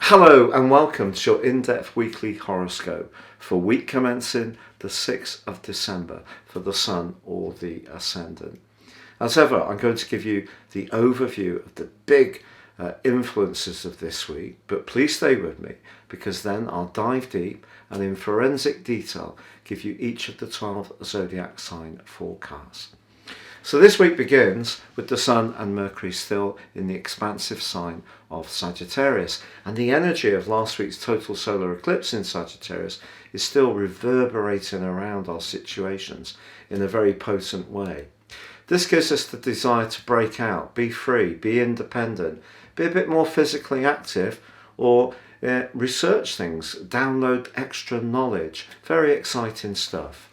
Hello and welcome to your in-depth weekly horoscope for week commencing the 6th of December for the Sun or the Ascendant. As ever, I'm going to give you the overview of the big influences of this week, but please stay with me because then I'll dive deep and in forensic detail give you each of the 12 zodiac sign forecasts. So this week begins with the Sun and Mercury still in the expansive sign of Sagittarius, and the energy of last week's total solar eclipse in Sagittarius is still reverberating around our situations in a very potent way. This gives us the desire to break out, be free, be independent, be a bit more physically active, or research things, download extra knowledge. Very exciting stuff.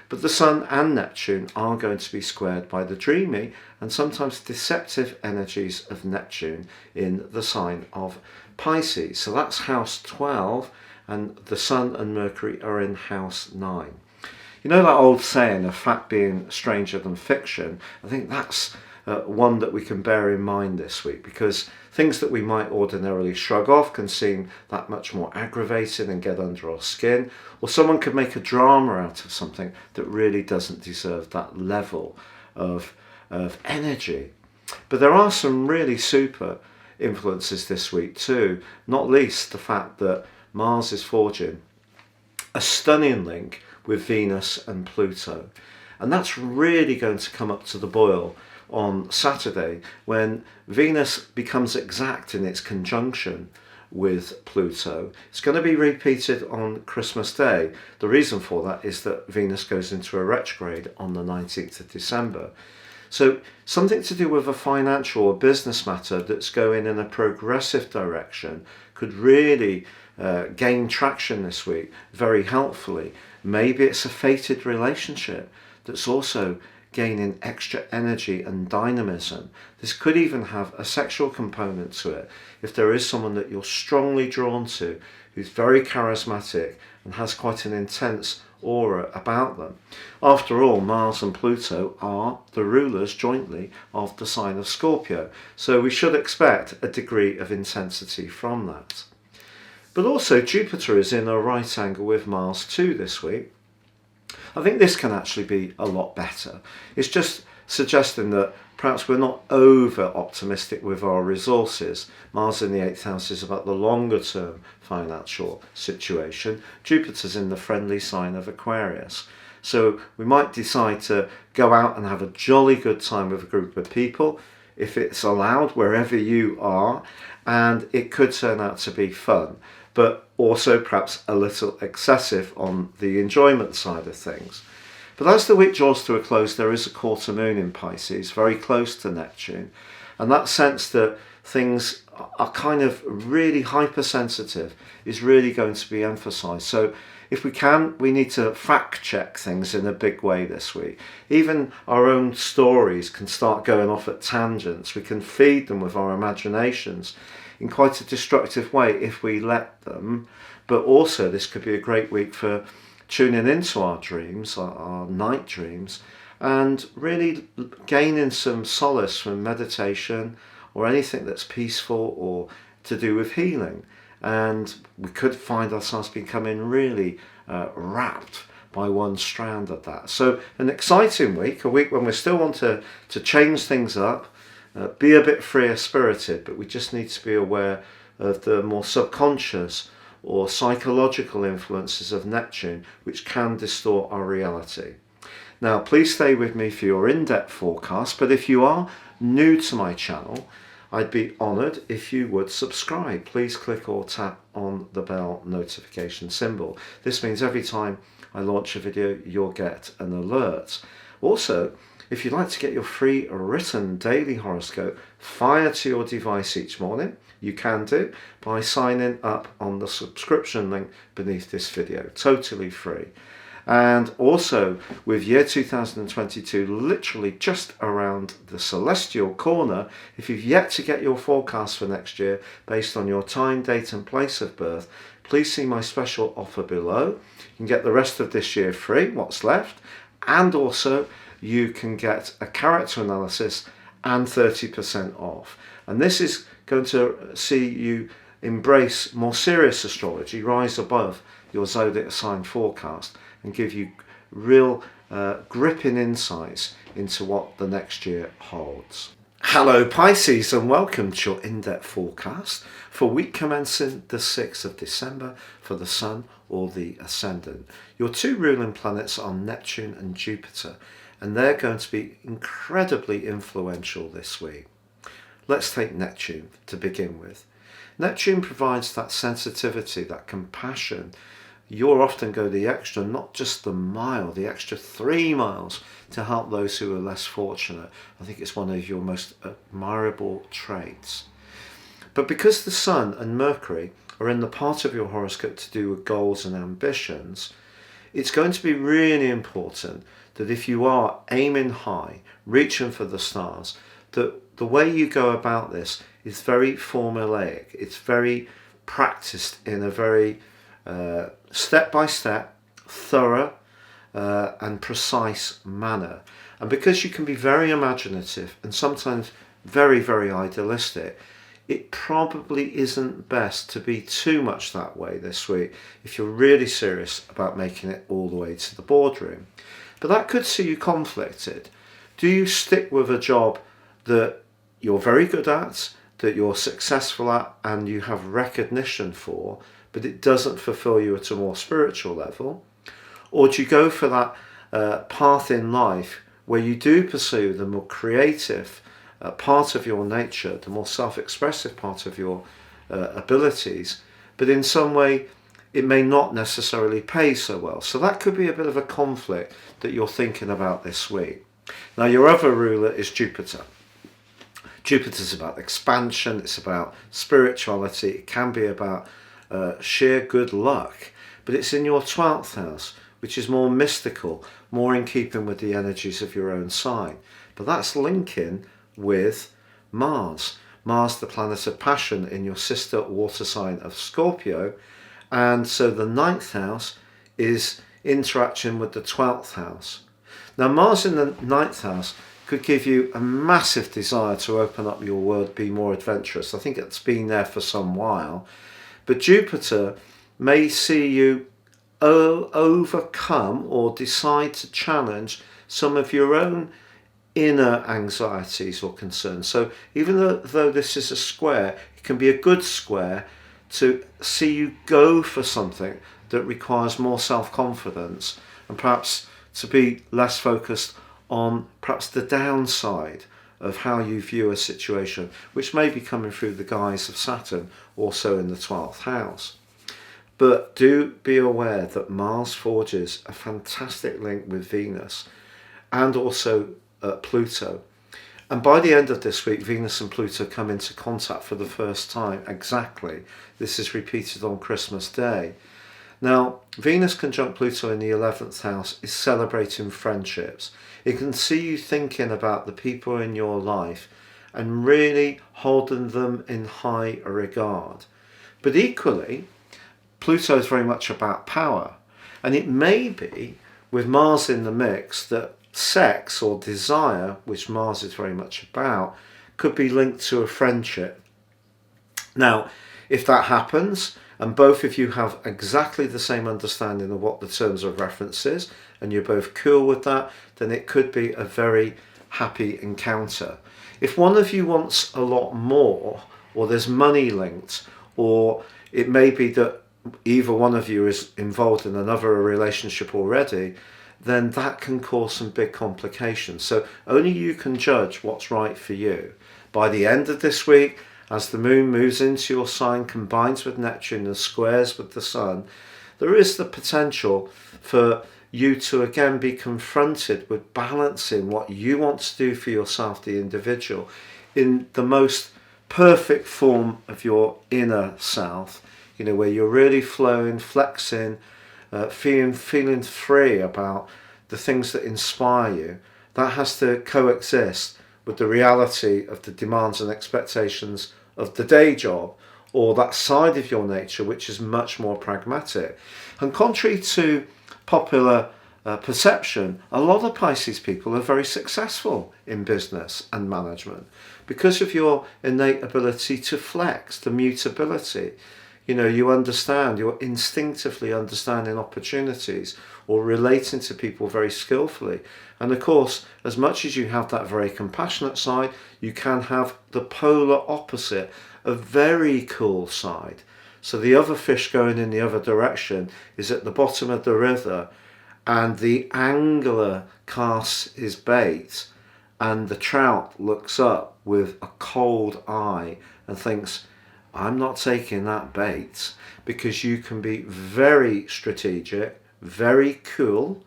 But the Sun and Neptune are going to be squared by the dreamy and sometimes deceptive energies of Neptune in the sign of Pisces. So that's house 12, and the Sun and Mercury are in house 9. You know that old saying of fact being stranger than fiction? I think that's one that we can bear in mind this week, because things that we might ordinarily shrug off can seem that much more aggravating and get under our skin, or someone could make a drama out of something that really doesn't deserve that level of energy. But there are some really super influences this week too, not least the fact that Mars is forging a stunning link with Venus and Pluto, and that's really going to come up to the boil on Saturday when Venus becomes exact in its conjunction with Pluto. It's going to be repeated on Christmas Day. The reason for that is that Venus goes into a retrograde on the 19th of December. So something to do with a financial or business matter that's going in a progressive direction could really gain traction this week very helpfully. Maybe it's a fated relationship that's also gaining extra energy and dynamism. This could even have a sexual component to it if there is someone that you're strongly drawn to who's very charismatic and has quite an intense aura about them. After all, Mars and Pluto are the rulers jointly of the sign of Scorpio, so we should expect a degree of intensity from that. But also Jupiter is in a right angle with Mars too this week. I think this can actually be a lot better. It's just suggesting that perhaps we're not over optimistic with our resources. Mars in the 8th house is about the longer term financial situation. Jupiter's in the friendly sign of Aquarius. So we might decide to go out and have a jolly good time with a group of people, if it's allowed, wherever you are, and it could turn out to be fun, but also perhaps a little excessive on the enjoyment side of things. But as the week draws to a close, there is a quarter moon in Pisces, very close to Neptune, and that sense that things are kind of really hypersensitive is really going to be emphasised. So if we can, we need to fact check things in a big way this week. Even our own stories can start going off at tangents. We can feed them with our imaginations in quite a destructive way if we let them. But also this could be a great week for tuning into our dreams, our night dreams, and really gaining some solace from meditation or anything that's peaceful or to do with healing. And we could find ourselves becoming really wrapped by one strand of that. So an exciting week, a week when we still want to change things up, be a bit freer spirited, but we just need to be aware of the more subconscious or psychological influences of Neptune, which can distort our reality. Now, please stay with me for your in-depth forecast, but if you are new to my channel, I'd be honoured if you would subscribe. Please click or tap on the bell notification symbol. This means every time I launch a video, you'll get an alert. Also, if you'd like to get your free written daily horoscope fired to your device each morning, you can do by signing up on the subscription link beneath this video, totally free. And also with year 2022 literally just around the celestial corner, if you've yet to get your forecast for next year based on your time, date and place of birth, please see my special offer below. You can get the rest of this year free, what's left, and also you can get a character analysis and 30% off. And this is going to see you embrace more serious astrology, rise above your zodiac sign forecast, and give you real gripping insights into what the next year holds. Hello Pisces, and welcome to your in-depth forecast for week commencing the 6th of December for the Sun or the Ascendant. Your two ruling planets are Neptune and Jupiter, and they're going to be incredibly influential this week. Let's take Neptune to begin with. Neptune provides that sensitivity, that compassion. You'll often go the extra, not just the mile, the extra 3 miles to help those who are less fortunate. I think it's one of your most admirable traits. But because the Sun and Mercury are in the part of your horoscope to do with goals and ambitions, it's going to be really important that if you are aiming high, reaching for the stars, that the way you go about this is very formulaic. It's very practiced in a very step-by-step, thorough and precise manner. And because you can be very imaginative and sometimes very, very idealistic, it probably isn't best to be too much that way this week if you're really serious about making it all the way to the boardroom. But that could see you conflicted. Do you stick with a job that you're very good at, that you're successful at, and you have recognition for, but it doesn't fulfill you at a more spiritual level? Or do you go for that path in life where you do pursue the more creative part of your nature, the more self-expressive part of your abilities, but in some way it may not necessarily pay so well? So that could be a bit of a conflict that you're thinking about this week. Now, your other ruler is Jupiter. Jupiter's about expansion, it's about spirituality, it can be about sheer good luck, but it's in your 12th house, which is more mystical, more in keeping with the energies of your own sign. But that's linking with Mars. Mars, the planet of passion, in your sister water sign of Scorpio, and so the 9th house is interaction with the 12th house. Now, Mars in the 9th house could give you a massive desire to open up your world, be more adventurous. I think it's been there for some while. But Jupiter may see you overcome or decide to challenge some of your own inner anxieties or concerns. So even though this is a square, it can be a good square to see you go for something that requires more self-confidence, and perhaps to be less focused on perhaps the downside of how you view a situation, which may be coming through the guise of Saturn, also in the 12th house. But do be aware that Mars forges a fantastic link with Venus and also Pluto. And by the end of this week, Venus and Pluto come into contact for the first time exactly. This is repeated on Christmas Day. Now, Venus conjunct Pluto in the 11th house is celebrating friendships. It can see you thinking about the people in your life and really holding them in high regard. But equally, Pluto is very much about power. And it may be, with Mars in the mix, that sex or desire, which Mars is very much about, could be linked to a friendship. Now, if that happens, and both of you have exactly the same understanding of what the terms of reference is, and you're both cool with that, then it could be a very happy encounter. If one of you wants a lot more, or there's money linked, or it may be that either one of you is involved in another relationship already, then that can cause some big complications. So only you can judge what's right for you. By the end of this week, as the moon moves into your sign, combines with Neptune and squares with the Sun, there is the potential for you to again be confronted with balancing what you want to do for yourself, the individual, in the most perfect form of your inner self, where you're really flowing, flexing, feeling free about the things that inspire you. That has to coexist with the reality of the demands and expectations of the day job, or that side of your nature which is much more pragmatic. And contrary to popular perception, a lot of Pisces people are very successful in business and management because of your innate ability to flex, the mutability. You know, you understand, you're instinctively understanding opportunities or relating to people very skillfully. And of course, as much as you have that very compassionate side, you can have the polar opposite, a very cool side. So the other fish going in the other direction is at the bottom of the river, and the angler casts his bait, and the trout looks up with a cold eye and thinks, I'm not taking that bait, because you can be very strategic, very cool,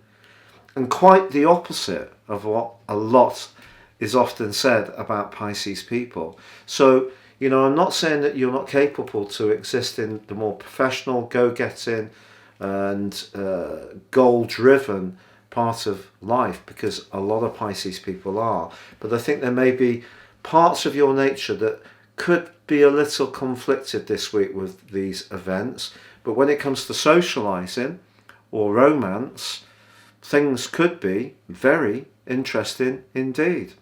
and quite the opposite of what a lot is often said about Pisces people. So, you know, I'm not saying that you're not capable to exist in the more professional, go-getting and goal-driven part of life, because a lot of Pisces people are. But I think there may be parts of your nature that could be a little conflicted this week with these events. But when it comes to socializing or romance, things could be very interesting indeed.